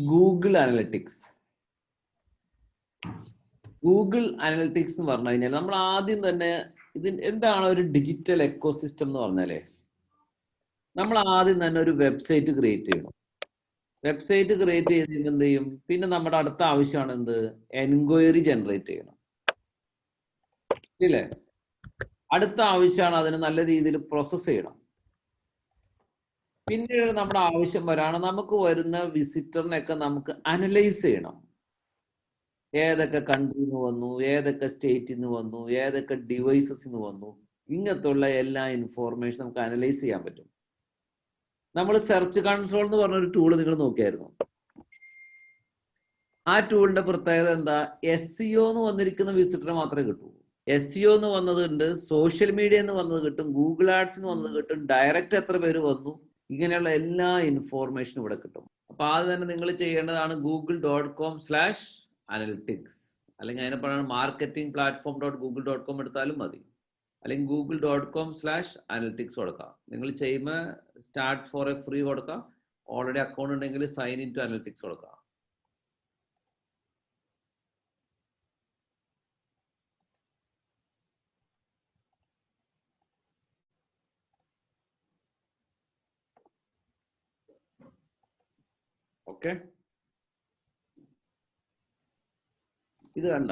Google analytics. Google analytics എന്ന് പറഞ്ഞു കഴിഞ്ഞാൽ നമ്മൾ ആദ്യം തന്നെ എന്താണ് ഒരു ഡിജിറ്റൽ എക്കോസിസ്റ്റം എന്ന് പറഞ്ഞാലേ, നമ്മൾ ആദ്യം തന്നെ ഒരു വെബ്സൈറ്റ് ക്രിയേറ്റ് ചെയ്യണം. വെബ്സൈറ്റ് ക്രിയേറ്റ് ചെയ്ത് എന്ത് ചെയ്യും, പിന്നെ നമ്മുടെ അടുത്ത ആവശ്യമാണ് എന്ത്, എൻക്വയറി ജനറേറ്റ് ചെയ്യണം, ഇല്ലേ? അടുത്ത ആവശ്യമാണ് അതിന് നല്ല രീതിയിൽ പ്രോസസ്സ് ചെയ്യണം. പിന്നീട് നമ്മുടെ ആവശ്യം വരാണ് നമുക്ക് വരുന്ന വിസിറ്ററിനെയൊക്കെ നമുക്ക് അനലൈസ് ചെയ്യണം. ഏതൊക്കെ കൺട്രിയിൽ നിന്ന് വന്നു, ഏതൊക്കെ സ്റ്റേറ്റിൽ നിന്ന് വന്നു, ഏതൊക്കെ ഡിവൈസസിൽ നിന്ന് വന്നു, ഇങ്ങനത്തുള്ള എല്ലാ ഇൻഫോർമേഷൻ നമുക്ക് അനലൈസ് ചെയ്യാൻ പറ്റും. നമ്മൾ സെർച്ച് കൺസോൾ എന്ന് പറഞ്ഞൊരു ടൂള് നിങ്ങൾ നോക്കിയായിരുന്നു. ആ ടൂളിന്റെ പ്രത്യേകത എന്താ? SEO എന്ന് വന്നിരിക്കുന്ന വിസിറ്റർ മാത്രമേ കിട്ടൂ. SEO എന്ന് വന്നതുണ്ട്, സോഷ്യൽ മീഡിയ എന്ന് വന്നത് കിട്ടും, ഗൂഗിൾ ആഡ്സ് എന്ന് വന്നത് കിട്ടും, ഡയറക്റ്റ് എത്ര പേര് വന്നു, ഇങ്ങനെയുള്ള എല്ലാ ഇൻഫോർമേഷനും ഇവിടെ കിട്ടും. അപ്പൊ അത് തന്നെ നിങ്ങൾ ചെയ്യേണ്ടതാണ് google.com/analytics, അല്ലെങ്കിൽ അതിനെ പറയുന്നത് മാർക്കറ്റിംഗ് പ്ലാറ്റ്ഫോം .google.com എടുത്താലും മതി, അല്ലെങ്കിൽ google.com/analytics കൊടുക്കാം. നിങ്ങൾ ചെയ്യുമ്പോൾ സ്റ്റാർട്ട് ഫോർ എ ഫ്രീ കൊടുക്കാം, ഓൾറെഡി അക്കൗണ്ട് ഉണ്ടെങ്കിൽ സൈൻ ഇൻ ടു അനലിറ്റിക്സ് കൊടുക്കാം. ഓക്കെ, ഇത് കണ്ട,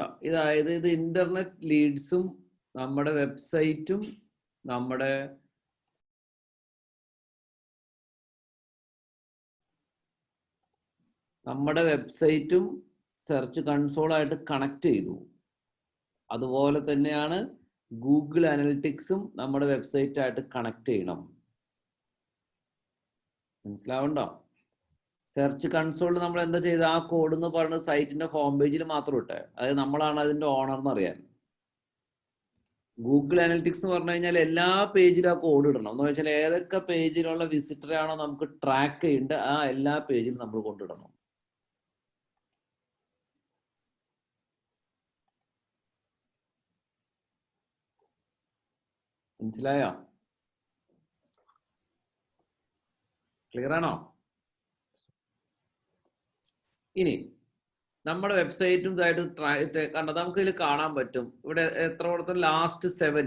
ഇത് ഇന്റർനെറ്റ് ലീഡ്സും നമ്മുടെ വെബ്സൈറ്റും നമ്മുടെ വെബ്സൈറ്റും സെർച്ച് കൺസോളായിട്ട് കണക്ട് ചെയ്തു. അതുപോലെ തന്നെയാണ് ഗൂഗിൾ അനലിറ്റിക്സും നമ്മുടെ വെബ്സൈറ്റായിട്ട് കണക്ട് ചെയ്യണം. മനസ്സിലാവണ്ടോ? സെർച്ച് കൺസോളിൽ നമ്മൾ എന്താ ചെയ്ത്, ആ കോഡ് എന്ന് പറയുന്നത് സൈറ്റിന്റെ ഹോം പേജിൽ മാത്രം ഇട്ടെ, അതായത് നമ്മളാണ് അതിന്റെ ഓണർ എന്ന് അറിയാൻ. ഗൂഗിൾ അനലിറ്റിക്സ് എന്ന് പറഞ്ഞു കഴിഞ്ഞാൽ എല്ലാ പേജിലും ആ കോഡ് ഇടണം. എന്ന് വെച്ചാൽ ഏതൊക്കെ പേജിലുള്ള വിസിറ്ററെ ആണോ നമുക്ക് ട്രാക്ക് ചെയ്യേണ്ടത്, ആ എല്ലാ പേജിലും നമ്മൾ കൊണ്ടിടണം. മനസ്സിലായോ? ക്ലിയർ ആണോ? ഇനി നമ്മുടെ വെബ്സൈറ്റും ഇതായിട്ട് കണ്ടത് നമുക്ക് ഇതിൽ കാണാൻ പറ്റും. ഇവിടെ എത്ര കൊടുത്തു? Last 7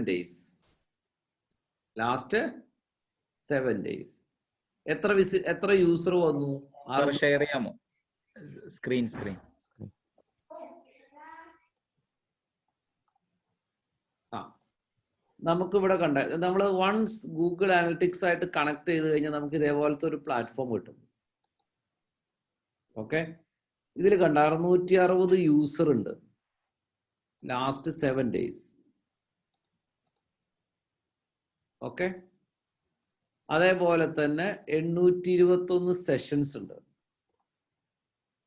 days. എത്ര യൂസർ വന്നു? ഷെയർ ചെയ്യാമോ? സ്ക്രീൻ നമുക്ക് ഇവിടെ കണ്ട, നമ്മൾ വൺസ് ഗൂഗിൾ അനലിറ്റിക്സ് ആയിട്ട് കണക്ട് ചെയ്ത് കഴിഞ്ഞാൽ നമുക്ക് ഇതേപോലത്തെ ഒരു പ്ലാറ്റ്ഫോം കിട്ടും. ഓക്കെ, ഇതിൽ കണ്ട 660 യൂസർ ഉണ്ട് ലാസ്റ്റ് 7 days. ഓക്കെ, അതേപോലെ തന്നെ 821 സെഷൻസ് ഉണ്ട്,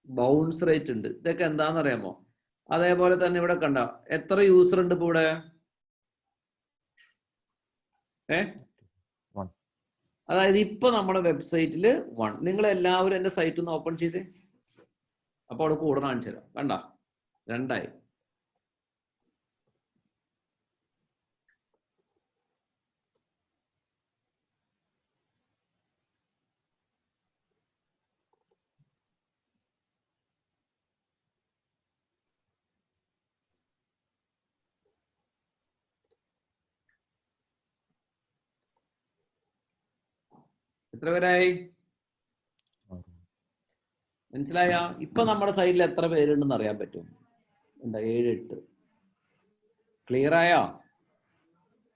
ബൗൺസ് റേറ്റ് ഉണ്ട്. ഇതൊക്കെ എന്താണെന്ന് അറിയാമോ? അതേപോലെ തന്നെ ഇവിടെ കണ്ട എത്ര യൂസർ ഉണ്ട് ഇപ്പൊ ഇവിടെ? അതായത് ഇപ്പൊ നമ്മുടെ വെബ്സൈറ്റിൽ 1. നിങ്ങൾ എല്ലാവരും എന്റെ സൈറ്റ് ഒന്ന് ഓപ്പൺ ചെയ്തേ. അപ്പൊ അവിടെ കൂടെ കാണിച്ചു തരാം. കണ്ട 2 ആയി. എത്ര പേരായി? മനസ്സിലായ? ഇപ്പൊ നമ്മുടെ സൈറ്റിൽ എത്ര പേരുണ്ടെന്ന് അറിയാൻ പറ്റും. എന്താ 7, 8. ക്ലിയർ ആയോ?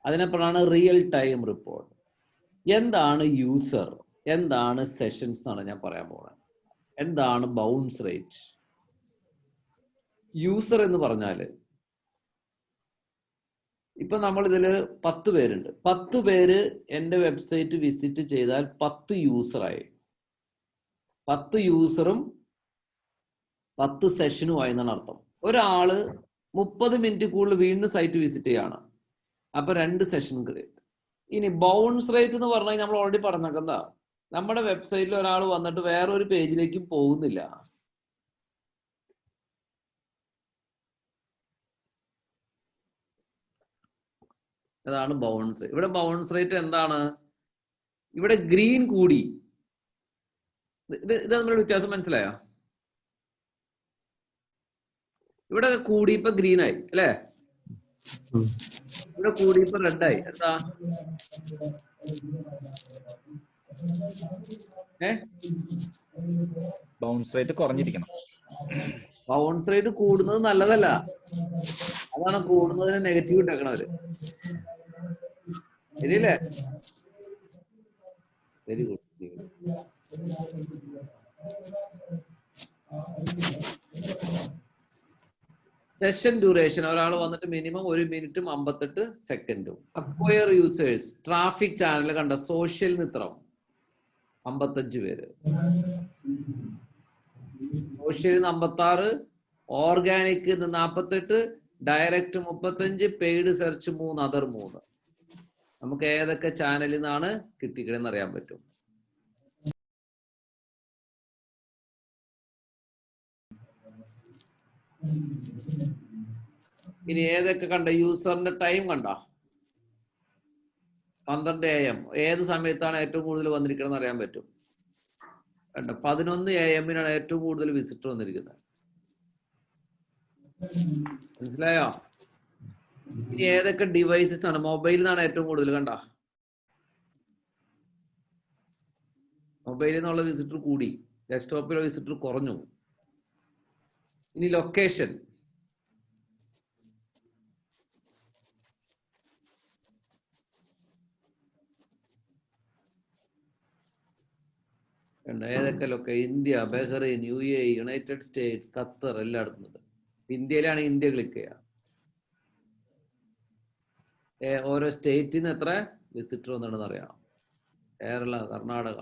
അതിനപ്പുറമാണ് റിയൽ ടൈം റിപ്പോർട്ട്. എന്താണ് യൂസർ, എന്താണ് സെഷൻസ് എന്നാണ് ഞാൻ പറയാൻ പോകുന്നത്. എന്താണ് ബൗൺസ് റേറ്റ്? യൂസർ എന്ന് പറഞ്ഞാല് ഇപ്പൊ നമ്മൾ ഇതില് 10 പേരുണ്ട്. 10 പേര് എന്റെ വെബ്സൈറ്റ് വിസിറ്റ് ചെയ്താൽ 10 യൂസറായി. 10 യൂസറും 10 സെഷനുമായി എന്നാണ് അർത്ഥം. ഒരാള് 30 മിനിറ്റ് കൂടുതൽ വീണ്ടും സൈറ്റ് വിസിറ്റ് ചെയ്യാണ്, അപ്പൊ 2 സെഷൻ ക്രിയേറ്റ്. ഇനി ബൗൺസ് റേറ്റ് എന്ന് പറഞ്ഞാൽ നമ്മൾ ഓൾറെഡി പറഞ്ഞേക്കെന്താ, നമ്മുടെ വെബ്സൈറ്റിൽ ഒരാൾ വന്നിട്ട് വേറൊരു പേജിലേക്കും പോകുന്നില്ല. അതാണ് ബൗൺസ്. ഇവിടെ ബൗൺസ് റേറ്റ് എന്താണ്? ഇവിടെ ഗ്രീൻ കൂടി. ഇത് തമ്മിലുള്ള വ്യത്യാസം മനസ്സിലായോ? ഇവിടെ കൂടി ഇപ്പൊ ഗ്രീൻ ആയി അല്ലേ? ഇവിടെ കൂടി ഇപ്പൊ റെഡ് ആയി. എന്താ? ബൗൺസ് റേറ്റ് കുറഞ്ഞിരിക്കണം. ബൗൺസ് റേറ്റ് കൂടുന്നത് നല്ലതല്ല. അതാണ് കൂടുന്നതിന് നെഗറ്റീവ് ഇട്ടേക്കണവര്. ശരിയല്ലേ? Very good. സെഷൻ ഡ്യൂറേഷൻ ഒരാൾ വന്നിട്ട് മിനിമം 1 മിനിറ്റും 58 സെക്കൻഡും. അക്വയർ യൂസേഴ്സ് ട്രാഫിക് ചാനൽ കണ്ട സോഷ്യൽ മിത്രം 55 പേര്, social 56, organic 48, direct 35, paid search 3, other 3. നമുക്ക് ഏതൊക്കെ ചാനലിൽ നിന്നാണ് കിട്ടിക്കണെന്ന് അറിയാൻ പറ്റും. ഇനി ഏതൊക്കെ കണ്ട? യൂസറിന്റെ ടൈം കണ്ട 12 AM. ഏത് സമയത്താണ് ഏറ്റവും കൂടുതൽ വന്നിരിക്കണമെന്ന് അറിയാൻ പറ്റും. കണ്ട 11 AM ഏറ്റവും കൂടുതൽ വിസിറ്റർ വന്നിരിക്കുന്നത്. മനസ്സിലായോ? ഇനി ഏതൊക്കെ ഡിവൈസസ് ആണ്? മൊബൈലിൽ നിന്നാണ് ഏറ്റവും കൂടുതൽ. കണ്ട മൊബൈലിൽ നിന്നുള്ള വിസിറ്റർ കൂടി, ഡെസ്ക്ടോപ്പിലെ വിസിറ്റർ കുറഞ്ഞു. ഇനി ലൊക്കേഷൻ. ഏതൊക്കെ India, Bahrain, UAE, United States, Qatar, എല്ലായിടത്തും ഉണ്ട്. ഇന്ത്യയിലാണ് ഇന്ത്യ ക്ലിക്ക് ചെയ്യുക. ഓരോ സ്റ്റേറ്റിൽ നിന്ന് എത്ര വിസിറ്റർ വന്നിട്ടുണ്ടെന്ന് അറിയാം. കേരള, കർണാടക.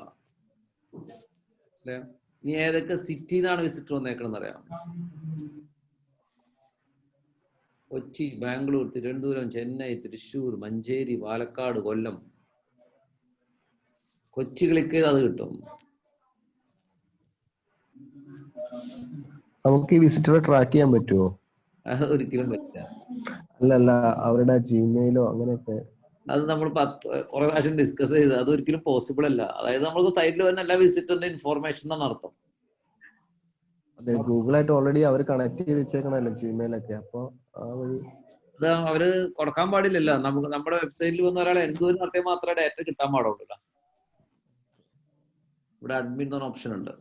ഇനി ഏതൊക്കെ സിറ്റിയിൽ നിന്നാണ് വിസിറ്റർ വന്നേക്കണമെന്ന് അറിയാം. കൊച്ചി, ബാംഗ്ലൂർ, തിരുവനന്തപുരം, ചെന്നൈ, തൃശ്ശൂർ, മഞ്ചേരി, പാലക്കാട്, കൊല്ലം. കൊച്ചി ക്ലിക്ക് ചെയ്ത് അത് കിട്ടും. നമുക്ക് ഈ വിസിറ്ററെ ട്രാക്ക് ചെയ്യാൻ പറ്റുമോ? അത് ഒരിക്കലും പറ്റില്ല. അല്ലല്ല, അവരുടെ ജിമെയിലോ അങ്ങനെയൊക്കെ. അത് നമ്മൾ കുറെ പ്രാവശ്യം ഡിസ്കസ് ചെയ്ത് അത് ഒരിക്കലും പോസിബിൾ അല്ല. അതായത് നമ്മൾക്ക് സൈറ്റിൽ വരുന്ന എല്ലാ വിസിറ്ററിന്റെ ഇൻഫോർമേഷൻ എന്നാണ് അർത്ഥം. അതെ, ഗൂഗിളായിട്ട് ഓൾറെഡി അവർ കണക്ട് ചെയ്ത് വെച്ചേക്കണല്ലോ ജിമെയിലൊക്കെ. അപ്പൊ ആ വഴി അത് അവര് കൊടുക്കാൻ പാടില്ലല്ലോ. നമുക്ക് നമ്മുടെ വെബ്സൈറ്റിൽ വന്ന ഒരാൾ എൻക്വയറി നടത്തിയാൽ മാത്രമേ ഡാറ്റ കിട്ടാൻ പാടുള്ളൂ. ഇവിടെ അഡ്മിൻ എന്ന് പറഞ്ഞ ഓപ്ഷൻ ഉണ്ട്.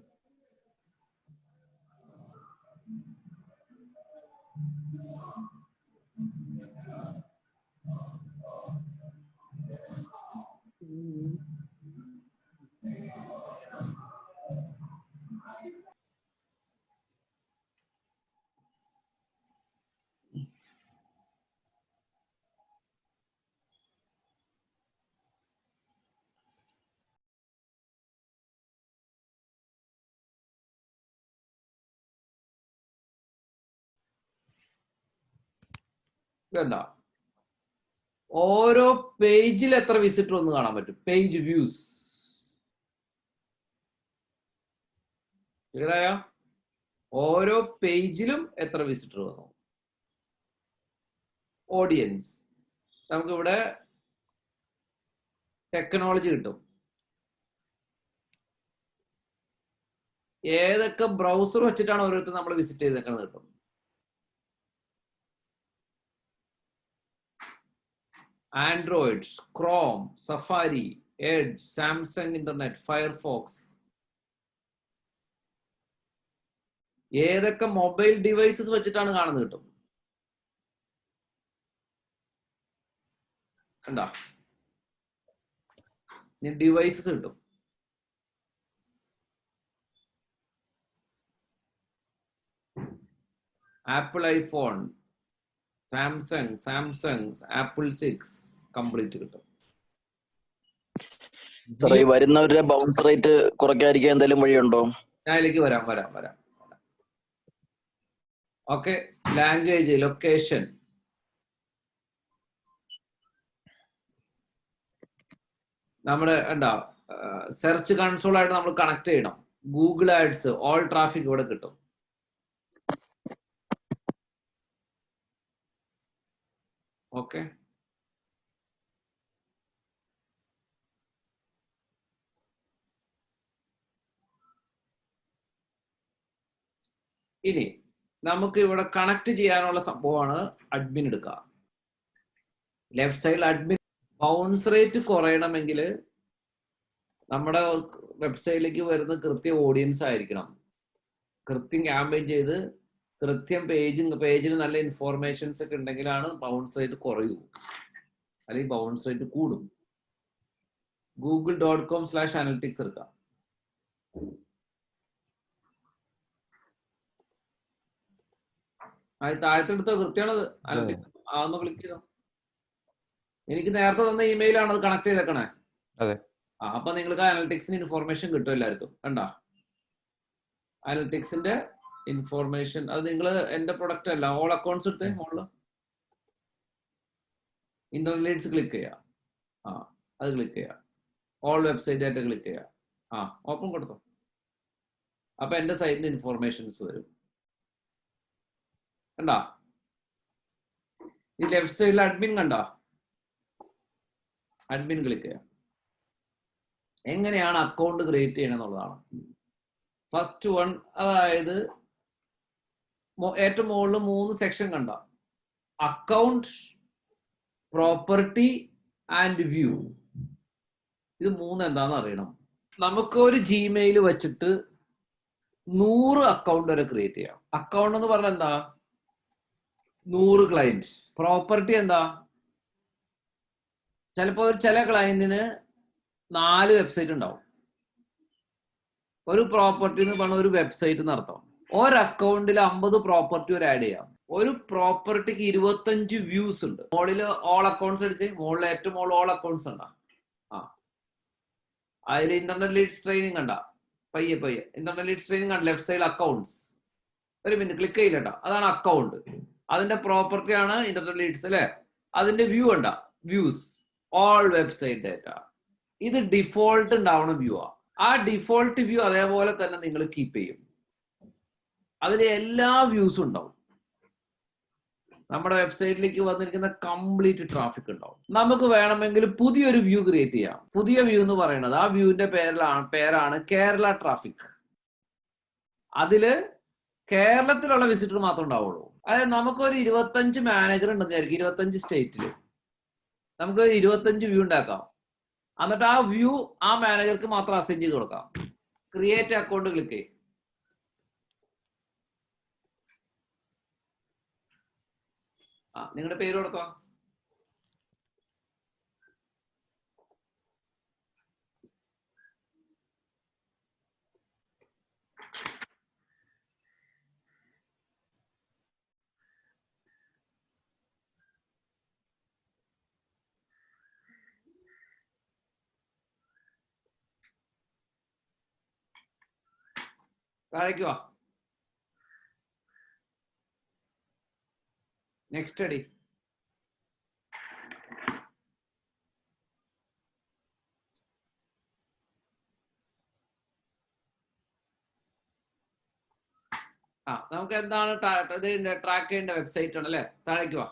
വേണ്ട, ഓരോ പേജിൽ എത്ര വിസിറ്റർ ഒന്ന് കാണാൻ പറ്റും. Page views. ക്ലിയറായോ? ഓരോ പേജിലും എത്ര വിസിറ്റർ വന്നു. ഓഡിയൻസ് നമുക്കിവിടെ ടെക്നോളജി കിട്ടും. ഏതൊക്കെ ബ്രൗസർ വെച്ചിട്ടാണ് ഓരോരുത്തർ നമ്മൾ വിസിറ്റ് ചെയ്തേക്കുന്നത് കിട്ടും. Android, Chrome, safari, edge, Samsung internet, Firefox. ഏതൊക്കെ മൊബൈൽ ഡിവൈസസ് വെച്ചിട്ടാണ് കാണുന്നത് കിട്ടും. എന്താ ഡിവൈസസ് കിട്ടും. Apple iPhone, Samsung, apple 6 complete കിട്ടും. വരുന്നവരുടെ ബൗൺസ് റേറ്റ് കുറയ്ക്കാതിരിക്കാൻ എന്തെങ്കിലും വഴിയുണ്ടോ? ഞാനിലേക്ക് വരാം. Okay, language, location. നമ്മുടെ എന്താ സെർച്ച് കൺസോൾ ആയിട്ട് നമ്മൾ കണക്ട് ചെയ്യണം. ഗൂഗിൾ ആഡ്സ്, ഓൾ ട്രാഫിക് ഇവിടെ കിട്ടും. ഓക്കെ, ഇനി നമുക്ക് ഇവിടെ കണക്ട് ചെയ്യാനുള്ള സംഭവമാണ് അഡ്മിൻ എടുക്കുക. ലെഫ്റ്റ് സൈഡിൽ അഡ്മിൻ. ബൗൺസ് റേറ്റ് കുറയണമെങ്കിൽ നമ്മുടെ വെബ്സൈറ്റിലേക്ക് വരുന്ന കൃത്യ ഓഡിയൻസ് ആയിരിക്കണം. കൃത്യം ക്യാമ്പയിൻ ചെയ്ത് കൃത്യം പേജിന് നല്ല ഇൻഫോർമേഷൻസ് ഒക്കെ ഉണ്ടെങ്കിലാണ് ബൗൺസ് റേറ്റ് കുറയൂ, അല്ലെങ്കിൽ ബൗൺസ് റേറ്റ് കൂടും. google.com/analytics എടുക്കാം. താഴത്തെടുത്തോ, കൃത്യമാണത്. അതൊന്ന് ക്ലിക്ക് ചെയ്തോ. എനിക്ക് നേരത്തെ തന്ന ഇമെയിലാണ് അത് കണക്ട് ചെയ്തേക്കണേ. അപ്പൊ നിങ്ങൾക്ക് അനലിറ്റിക്സിന് ഇൻഫോർമേഷൻ കിട്ടും എല്ലാവർക്കും. കണ്ടാ, അനലിറ്റിക്സിന്റെ ഇൻഫോർമേഷൻ അത് നിങ്ങൾ എന്റെ പ്രൊഡക്റ്റ് അല്ല, ഓൾ അക്കൗണ്ട്സ് എടുത്തേ. മോളില് ഇന്റർനെറ്റ് ലീഡ്സ് ക്ലിക്ക് ചെയ്യാം. അത് ക്ലിക്ക് ചെയ്യാം. ഓൾ വെബ്സൈറ്റ് ആയിട്ട് ക്ലിക്ക് ചെയ്യാം. ഓപ്പൺ കൊടുത്തോ. അപ്പൊ എന്റെ സൈറ്റിന്റെ ഇൻഫോർമേഷൻസ് വരും. കണ്ടാ, ഈ ലെഫ്റ്റ് സൈഡിൽ അഡ്മിൻ കണ്ടാ, അഡ്മിൻ ക്ലിക്ക് ചെയ്യാം. എങ്ങനെയാണ് അക്കൗണ്ട് ക്രിയേറ്റ് ചെയ്യണമെന്നുള്ളതാണ് ഫസ്റ്റ് വൺ. അതായത് ഏറ്റവും മുകളിൽ 3 സെക്ഷൻ കണ്ട, അക്കൗണ്ട്, പ്രോപ്പർട്ടി ആൻഡ് വ്യൂ. ഇത് 3 എന്താന്ന് അറിയണം. നമുക്ക് ഒരു ജിമെയിൽ വെച്ചിട്ട് 100 അക്കൗണ്ട് വരെ ക്രിയേറ്റ് ചെയ്യാം. അക്കൗണ്ട് എന്ന് പറഞ്ഞാൽ എന്താ, 100 ക്ലയന്റ്. പ്രോപ്പർട്ടി എന്താ, ചിലപ്പോ ചില ക്ലയന്റിന് 4 വെബ്സൈറ്റ് ഉണ്ടാവും. ഒരു പ്രോപ്പർട്ടി എന്ന് പറഞ്ഞ ഒരു വെബ്സൈറ്റ് നടത്താം. ഒരു അക്കൗണ്ടിൽ 50 പ്രോപ്പർട്ടി വരെ ആഡ് ചെയ്യാം. ഒരു പ്രോപ്പർട്ടിക്ക് 25 വ്യൂസ് ഉണ്ട്. മുകളിൽ ഓൾ അക്കൗണ്ട്സ് അടിച്ച് മുകളിൽ ഏറ്റവും മുകളിൽ ഓൾ അക്കൗണ്ട്സ് ഉണ്ടാ. അതിൽ ഇന്റർനെറ്റ് ലീഡ്സ് ട്രെയിനിങ് കണ്ട, പയ്യെ ഇന്റർനെറ്റ് ലീഡ്സ് ട്രെയിനിങ് കണ്ട. ലെഫ്റ്റ് സൈഡിൽ അക്കൗണ്ട്സ്. ഒരു മിനിറ്റ് ക്ലിക്ക് ചെയ്യില്ല, അതാണ് അക്കൗണ്ട്. അതിന്റെ പ്രോപ്പർട്ടി ആണ് ഇന്റർനെറ്റ് ലീഡ്സ് അല്ലെ. അതിന്റെ വ്യൂ ഉണ്ടാ, വ്യൂസ്, ഓൾ വെബ്സൈറ്റ് ഡാറ്റ. ഇത് ഡിഫോൾട്ട് ഉണ്ടാവണ വ്യൂ ആ. ആ ഡിഫോൾട്ട് വ്യൂ അതേപോലെ തന്നെ നിങ്ങൾ കീപ്പ് ചെയ്യും. അതിൽ എല്ലാ വ്യൂസും ഉണ്ടാവും. നമ്മുടെ വെബ്സൈറ്റിലേക്ക് വന്നിരിക്കുന്ന കംപ്ലീറ്റ് ട്രാഫിക് ഉണ്ടാവും. നമുക്ക് വേണമെങ്കിൽ പുതിയൊരു വ്യൂ ക്രിയേറ്റ് ചെയ്യാം. പുതിയ വ്യൂ എന്ന് പറയുന്നത് ആ വ്യൂവിന്റെ പേരാണ് കേരള ട്രാഫിക്. അതില് കേരളത്തിലുള്ള വിസിറ്റർ മാത്രം ഉണ്ടാവുള്ളൂ. അതായത് നമുക്കൊരു 25 മാനേജർ ഉണ്ടെന്ന് വിചാരിക്കും. 25 സ്റ്റേറ്റില് നമുക്ക് 25 വ്യൂ ഉണ്ടാക്കാം. എന്നിട്ട് ആ വ്യൂ ആ മാനേജർക്ക് മാത്രം അസൈൻ ചെയ്ത് കൊടുക്കാം. ക്രിയേറ്റ് അക്കൗണ്ട് ക്ലിക്ക് ചെയ്യും. നിങ്ങളുടെ പേര് കൊടുത്തോ. താഴേക്ക് വാ. നെക്സ്റ്റ് അടി. നമുക്ക് എന്താണ് ട്രാക്ക് ചെയ്യേണ്ട വെബ്സൈറ്റ് ആണ് അല്ലെ. താഴേക്ക് വാ.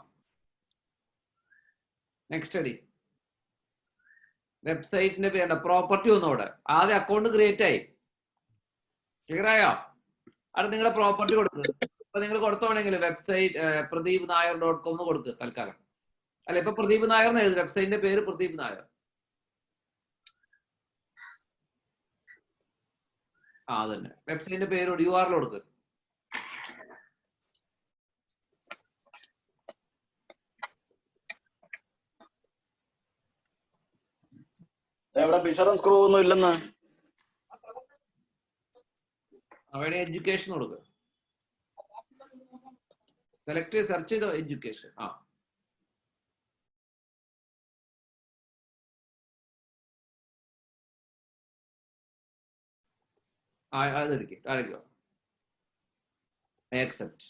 നെക്സ്റ്റ് അടി. വെബ്സൈറ്റിന്റെ പേര് പ്രോപ്പർട്ടി ഒന്നുകൂടെ. ആദ്യം അക്കൗണ്ട് ക്രിയേറ്റ് ആയി, ക്ലിയർ ആയോ? അവിടെ നിങ്ങളുടെ പ്രോപ്പർട്ടി കൊടുക്കുക. ഇപ്പൊ നിങ്ങൾ കൊടുത്തോണെങ്കിൽ വെബ്സൈറ്റ് pradeepnair.com കൊടുക്കുക തൽക്കാലം. അല്ല, ഇപ്പൊ പ്രദീപ് നായർ എന്ന് എഴുതി. വെബ്സൈറ്റിന്റെ പേര് പ്രദീപ് നായർ. അതന്നെ വെബ്സൈറ്റിന്റെ പേരോട് URL കൊടുക്കുക. സ്ക്രൂ ഒന്നും ഇല്ലെന്ന് അവിടെ എഡ്യൂക്കേഷൻ കൊടുക്കുക. സെലക്ട് സെർച്ച് ചെയ്തോ എഡ്യൂക്കേഷൻ. അതെടുക്കും. താഴേക്കോ ആക്സെപ്റ്റ്.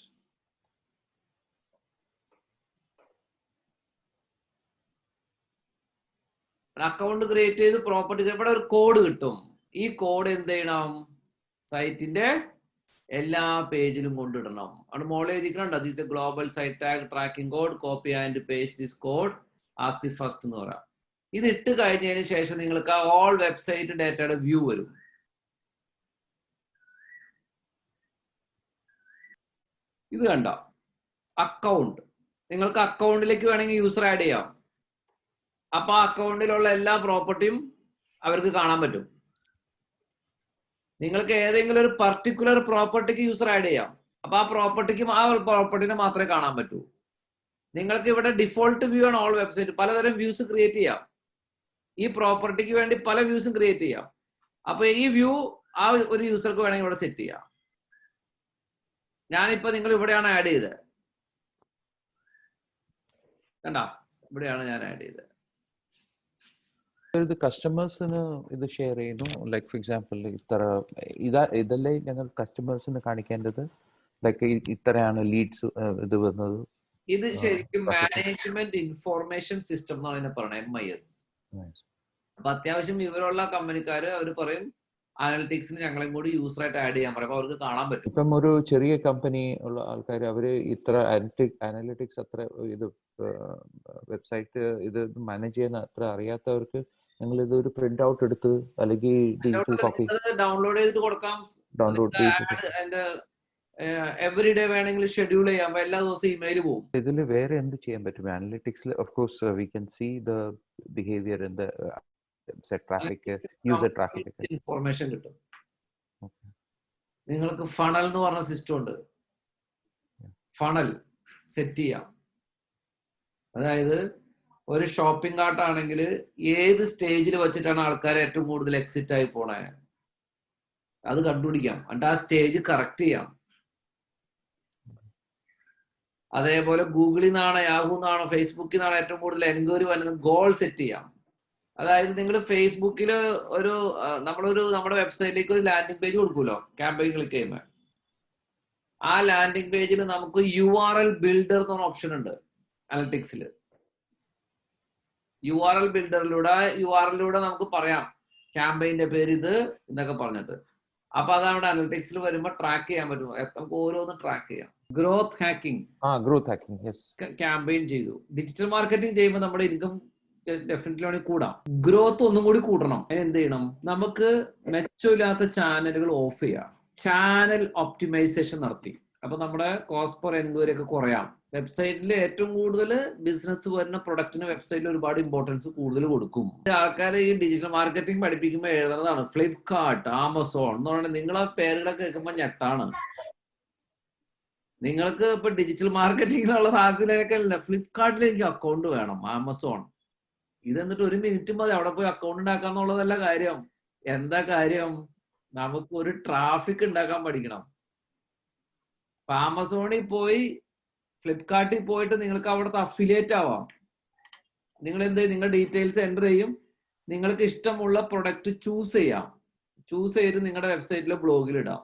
അക്കൗണ്ട് ക്രിയേറ്റ് ചെയ്ത് പ്രോപ്പർട്ടി ഇവിടെ ഒരു കോഡ് കിട്ടും. ഈ കോഡ് എന്ത് ചെയ്യണം, സൈറ്റിന്റെ എല്ലാ പേജിലും കൊണ്ടിടണം. അവിടെ മോളെ എഴുതിക്കണ്ട, this a global site tag tracking code, copy and paste this code as the first എന്ന് പറയാം. ഇത് ഇട്ട് കഴിഞ്ഞതിന് ശേഷം നിങ്ങൾക്ക് ആ ഓൾ വെബ്സൈറ്റ് ഡാറ്റയുടെ വ്യൂ വരും. ഇത് കണ്ട അക്കൗണ്ട്. നിങ്ങൾക്ക് അക്കൗണ്ടിലേക്ക് വേണമെങ്കിൽ യൂസർ ആഡ് ചെയ്യാം. അപ്പൊ ആ അക്കൗണ്ടിലുള്ള എല്ലാ പ്രോപ്പർട്ടിയും അവർക്ക് കാണാൻ പറ്റും. നിങ്ങൾക്ക് ഏതെങ്കിലും ഒരു പർട്ടിക്കുലർ പ്രോപ്പർട്ടിക്ക് യൂസർ ആഡ് ചെയ്യാം. അപ്പൊ ആ പ്രോപ്പർട്ടിനെ മാത്രമേ കാണാൻ പറ്റൂ. നിങ്ങൾക്ക് ഇവിടെ ഡിഫോൾട്ട് വ്യൂ ആണ് ഓൾ വെബ്സൈറ്റ്. പലതരം വ്യൂസ് ക്രിയേറ്റ് ചെയ്യാം. ഈ പ്രോപ്പർട്ടിക്ക് വേണ്ടി പല വ്യൂസും ക്രിയേറ്റ് ചെയ്യാം. അപ്പൊ ഈ വ്യൂ ആ ഒരു യൂസർക്ക് വേണമെങ്കിൽ ഇവിടെ സെറ്റ് ചെയ്യാം. ഞാനിപ്പോ നിങ്ങൾ ഇവിടെയാണ് ആഡ് ചെയ്തത്. കണ്ടാ, ഇവിടെയാണ് ഞാൻ ആഡ് ചെയ്തത്. ഇത് കസ്റ്റമേഴ്സിന് ഇത് ഷെയർ ചെയ്യുന്നു. ലൈക്ക് ഫോർ എക്സാമ്പിൾ ഇതല്ലേ ഞങ്ങൾ കസ്റ്റമേഴ്സിന് കാണിക്കേണ്ടത്? ലൈക്ക് ഇത്രയാണ് ലീഡ്സ് ഇത് വന്നത്. ഇത് ശരിക്കും മാനേജ്മെന്റ് ഇൻഫോർമേഷൻ സിസ്റ്റം എന്നാണ് ഇതിനെ പറയുന്നത്, MIS. അപ്പൊ അത്യാവശ്യം വിവരമുള്ള കമ്പനിക്കാര് അവർ പറയും അനലിറ്റിക്സിന് ഞങ്ങളെയും കൂടി യൂസറായിട്ട് ആഡ് ചെയ്യാൻ പറയും. അപ്പൊ അവർക്ക് കാണാൻ പറ്റും. ഇപ്പം ഒരു ചെറിയ കമ്പനി ഉള്ള ആൾക്കാർ അവര് ഇത്ര അനലിറ്റിക്സ് അത്ര ഇത് വെബ്സൈറ്റ് ഇത് മാനേജ് ചെയ്യുന്ന അത്ര അറിയാത്തവർക്ക് ഞങ്ങൾ ഇത് ഒരു പ്രിന്റ് ഔട്ട് എടുത്ത് അല്ലെങ്കിൽ ഡിജിറ്റൽ കോപ്പി ഡൗൺലോഡ് ചെയ്തിട്ട് കൊടുക്കാം. ഡൗൺലോഡ് എവറി ഡേ വേണമെങ്കിൽ ഷെഡ്യൂൾ ചെയ്യാം. എല്ലാ ദിവസവും ഇമെയിൽ പോകും. ഇതിൽ വേറെ എന്ത് ചെയ്യാൻ പറ്റും അനലിറ്റിക്സിൽ? Of course we can see the behaviour in the traffic, user traffic information കിട്ടും. നിങ്ങൾക്ക് ഫണൽ എന്ന് പറഞ്ഞ സിസ്റ്റം ഉണ്ട്. ഫണൽ സെറ്റ് ചെയ്യാം. അതായത് ഒരു ഷോപ്പിംഗ് കാർട്ട് ആണെങ്കിൽ ഏത് സ്റ്റേജിൽ വെച്ചിട്ടാണ് ആൾക്കാർ ഏറ്റവും കൂടുതൽ എക്സിറ്റ് ആയി പോണേ അത് കണ്ടുപിടിക്കാം. എന്നിട്ട് ആ സ്റ്റേജ് കറക്റ്റ് ചെയ്യാം. അതേപോലെ ഗൂഗിളിൽ നിന്നാണ്, യാഹൂ നിന്നാണോ, ഫേസ്ബുക്കിൽ നിന്നാണ് ഏറ്റവും കൂടുതൽ എൻക്വയറി വരുന്നത്, ഗോൾ സെറ്റ് ചെയ്യാം. അതായത് നിങ്ങൾ ഫേസ്ബുക്കിൽ നമ്മുടെ വെബ്സൈറ്റിലേക്ക് ഒരു ലാൻഡിംഗ് പേജ് കൊടുക്കുമല്ലോ, ക്യാമ്പയിൻ ക്ലിക്ക് ചെയ്യുമ്പോൾ ആ ലാൻഡിംഗ് പേജിൽ നമുക്ക് URL ബിൽഡർ എന്ന് പറഞ്ഞ ഓപ്ഷൻ ഉണ്ട് അനലിറ്റിക്സിൽ. URL ബിൽഡറിലൂടെ നമുക്ക് പറയാം ക്യാമ്പയിന്റെ പേര് ഇത് എന്നൊക്കെ പറഞ്ഞിട്ട്. അപ്പൊ അതവിടെ അനലിറ്റിക്സിൽ വരുമ്പോൾ ട്രാക്ക് ചെയ്യാൻ പറ്റും. നമുക്ക് ഓരോന്ന് ട്രാക്ക് ചെയ്യാം. ഗ്രോത്ത് ഹാക്കിംഗ് ക്യാമ്പയിൻ ചെയ്തു. ഡിജിറ്റൽ മാർക്കറ്റിംഗ് ചെയ്യുമ്പോൾ നമ്മുടെ ഇൻകം ഡെഫിനറ്റ്ലി കൂടാം. ഗ്രോത്ത് ഒന്നും കൂടി കൂട്ടണം. എന്ത് ചെയ്യണം? നമുക്ക് മെച്ചമില്ലാത്ത ചാനലുകൾ ഓഫ് ചെയ്യാം. ചാനൽ ഒപ്റ്റിമൈസേഷൻ നടത്തി. അപ്പൊ നമ്മുടെ കോസ്റ്റ് പെർ എൻക്വയറി ഒക്കെ കുറയാം. വെബ്സൈറ്റിൽ ഏറ്റവും കൂടുതൽ ബിസിനസ് വരുന്ന പ്രൊഡക്റ്റിന് വെബ്സൈറ്റിൽ ഒരുപാട് ഇമ്പോർട്ടൻസ് കൂടുതൽ കൊടുക്കും. ആൾക്കാർ ഈ ഡിജിറ്റൽ മാർക്കറ്റിംഗ് പഠിപ്പിക്കുമ്പോൾ എഴുതുന്നതാണ് ഫ്ലിപ്കാർട്ട്, ആമസോൺ എന്ന് പറഞ്ഞാൽ നിങ്ങളെ പേരുകളൊക്കെ കേൾക്കുമ്പോൾ ഞെട്ടാണ്. നിങ്ങൾക്ക് ഇപ്പൊ ഡിജിറ്റൽ മാർക്കറ്റിംഗിലുള്ള സാധ്യതയൊക്കെ അല്ല. ഫ്ലിപ്കാർട്ടിൽ എനിക്ക് അക്കൗണ്ട് വേണം, ആമസോൺ. ഇത് എന്നിട്ട് 1 മിനിറ്റ് മതി അവിടെ പോയി അക്കൗണ്ട് ഉണ്ടാക്കാന്നുള്ളതല്ല കാര്യം. എന്താ കാര്യം? നമുക്ക് ഒരു ട്രാഫിക് ഉണ്ടാക്കാൻ പഠിക്കണം. ആമസോണിൽ പോയി ഫ്ലിപ്കാർട്ടിൽ പോയിട്ട് നിങ്ങൾക്ക് അവിടുത്തെ അഫിലിയേറ്റ് ആവാം. നിങ്ങൾ എന്ത് ചെയ്യും? നിങ്ങളുടെ ഡീറ്റെയിൽസ് എൻ്റർ ചെയ്യും. നിങ്ങൾക്ക് ഇഷ്ടമുള്ള പ്രൊഡക്റ്റ് ചൂസ് ചെയ്യാം. ചൂസ് ചെയ്ത് നിങ്ങളുടെ വെബ്സൈറ്റിലെ ബ്ലോഗിൽ ഇടാം.